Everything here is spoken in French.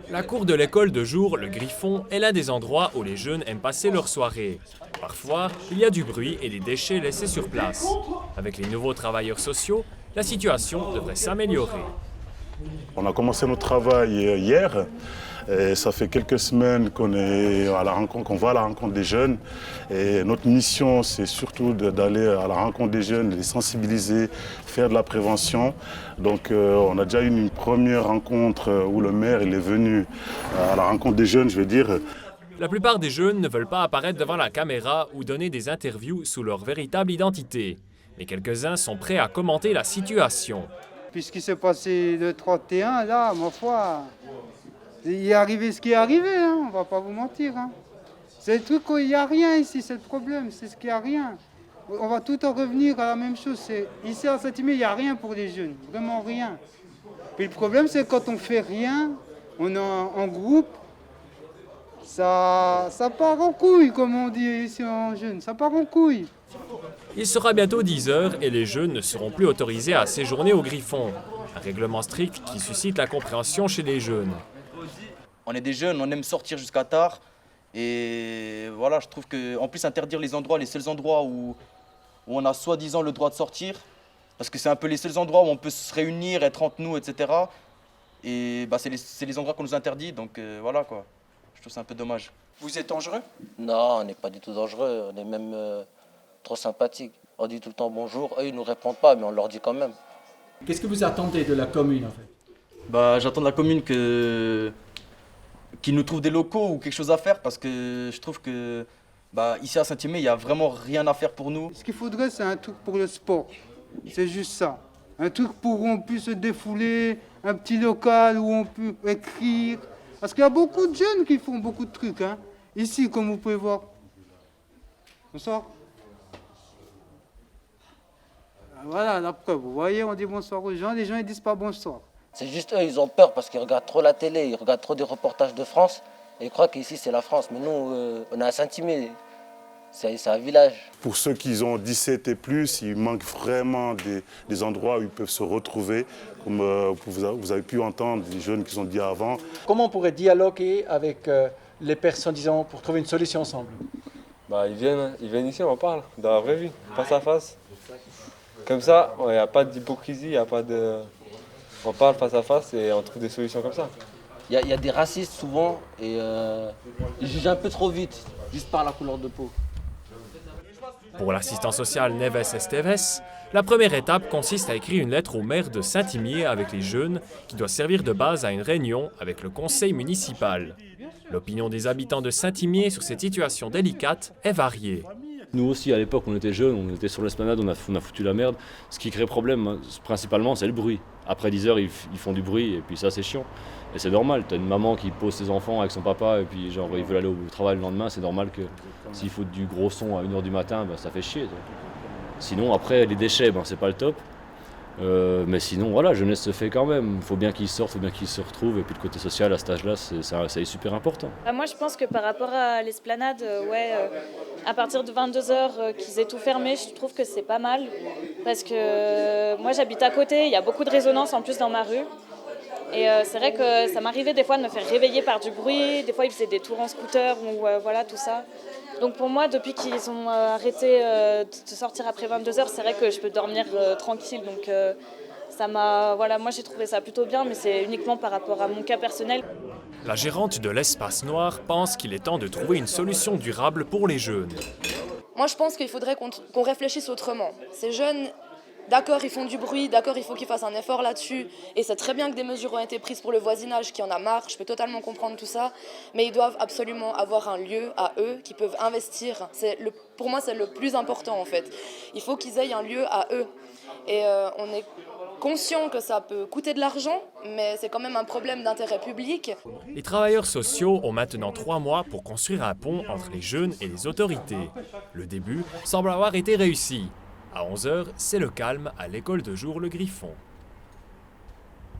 La cour de l'école de jour, le Griffon, est l'un des endroits où les jeunes aiment passer leur soirée. Parfois, il y a du bruit et des déchets laissés sur place. Avec les nouveaux travailleurs sociaux, la situation devrait s'améliorer. On a commencé notre travail hier. Et ça fait quelques semaines qu'on va à la rencontre des jeunes. Et notre mission, c'est surtout d'aller à la rencontre des jeunes, les sensibiliser, faire de la prévention. Donc on a déjà eu une première rencontre où le maire il est venu à la rencontre des jeunes, je veux dire. La plupart des jeunes ne veulent pas apparaître devant la caméra ou donner des interviews sous leur véritable identité. Mais quelques-uns sont prêts à commenter la situation. Puis ce qui s'est passé le 31, là, ma foi, il est arrivé ce qui est arrivé, hein, on va pas vous mentir. Hein. C'est le truc où il n'y a rien ici, c'est le problème, c'est ce qu'il n'y a rien. On va tout en revenir à la même chose. Ici à Saint-Imier, il n'y a rien pour les jeunes, vraiment rien. Puis le problème, c'est quand on fait rien, on est en groupe, ça part en couille, comme on dit ici en jeune, ça part en couille. Il sera bientôt 10 heures et les jeunes ne seront plus autorisés à séjourner au Griffon. Un règlement strict qui suscite la compréhension chez les jeunes. On est des jeunes, on aime sortir jusqu'à tard. Et voilà, je trouve qu'en plus interdire les seuls endroits où on a soi-disant le droit de sortir, parce que c'est un peu les seuls endroits où on peut se réunir, être entre nous, etc. Et bah, c'est les endroits qu'on nous interdit, donc voilà quoi. Je trouve ça un peu dommage. Vous êtes dangereux? Non, on n'est pas du tout dangereux, on est même trop sympathique. On dit tout le temps bonjour, eux ils nous répondent pas, mais on leur dit quand même. Qu'est-ce que vous attendez de la commune en fait? Bah, j'attends de la commune qu'ils nous trouvent des locaux ou quelque chose à faire parce que je trouve que bah, ici à Saint-Imier, il n'y a vraiment rien à faire pour nous. Ce qu'il faudrait, c'est un truc pour le sport. C'est juste ça. Un truc pour où on puisse se défouler, un petit local où on peut écrire. Parce qu'il y a beaucoup de jeunes qui font beaucoup de trucs. Hein. Ici, comme vous pouvez voir. Bonsoir. Voilà la preuve. Vous voyez, on dit bonsoir aux gens. Les gens, ils disent pas bonsoir. C'est juste eux, ils ont peur parce qu'ils regardent trop la télé, ils regardent trop des reportages de France et ils croient qu'ici c'est la France. Mais nous, on est à Saint-Imier, c'est un village. Pour ceux qui ont 17 et plus, il manque vraiment des endroits où ils peuvent se retrouver. Comme vous avez pu entendre des jeunes qui ont dit avant. Comment on pourrait dialoguer avec les personnes, disons, pour trouver une solution ensemble? Bah, ils viennent ici, on en parle, dans la vraie vie, face à face. Comme ça, il n'y a pas d'hypocrisie, il n'y a pas de... On parle face à face et on trouve des solutions comme ça. Il y a des racistes souvent et ils jugent un peu trop vite, juste par la couleur de peau. Pour l'assistant social Neves Esteves, la première étape consiste à écrire une lettre au maire de Saint-Imier avec les jeunes qui doit servir de base à une réunion avec le conseil municipal. L'opinion des habitants de Saint-Imier sur cette situation délicate est variée. Nous aussi, à l'époque, on était jeunes, on était sur l'esplanade, on a foutu la merde. Ce qui crée problème, principalement, c'est le bruit. Après 10 heures, ils font du bruit et puis ça, c'est chiant. Et c'est normal, t'as une maman qui pose ses enfants avec son papa et puis genre, ils veulent aller au travail le lendemain, c'est normal que s'ils foutent du gros son à 1h du matin, ben, ça fait chier. Sinon, après, les déchets, ben, c'est pas le top. Mais sinon, voilà, jeunesse se fait quand même. Il faut bien qu'ils sortent, il faut bien qu'ils se retrouvent. Et puis le côté social, à cet âge-là, c'est super important. Moi, je pense que par rapport à l'esplanade, à partir de 22h, qu'ils aient tout fermé, je trouve que c'est pas mal. Parce que moi, j'habite à côté, il y a beaucoup de résonance en plus dans ma rue. Et c'est vrai que ça m'arrivait des fois de me faire réveiller par du bruit. Des fois, ils faisaient des tours en scooter, ou voilà, tout ça. Donc pour moi, depuis qu'ils ont arrêté de sortir après 22h, c'est vrai que je peux dormir tranquille. Donc moi j'ai trouvé ça plutôt bien, mais c'est uniquement par rapport à mon cas personnel. La gérante de l'Espace Noir pense qu'il est temps de trouver une solution durable pour les jeunes. Moi je pense qu'il faudrait qu'on réfléchisse autrement. Ces jeunes, d'accord, ils font du bruit, d'accord, il faut qu'ils fassent un effort là-dessus. Et c'est très bien que des mesures ont été prises pour le voisinage qui en a marre, je peux totalement comprendre tout ça. Mais ils doivent absolument avoir un lieu à eux qui peuvent investir. Pour moi, c'est le plus important en fait. Il faut qu'ils aient un lieu à eux. Et on est conscient que ça peut coûter de l'argent, mais c'est quand même un problème d'intérêt public. Les travailleurs sociaux ont maintenant 3 mois pour construire un pont entre les jeunes et les autorités. Le début semble avoir été réussi. À 11h, c'est le calme à l'école de jour Le Griffon.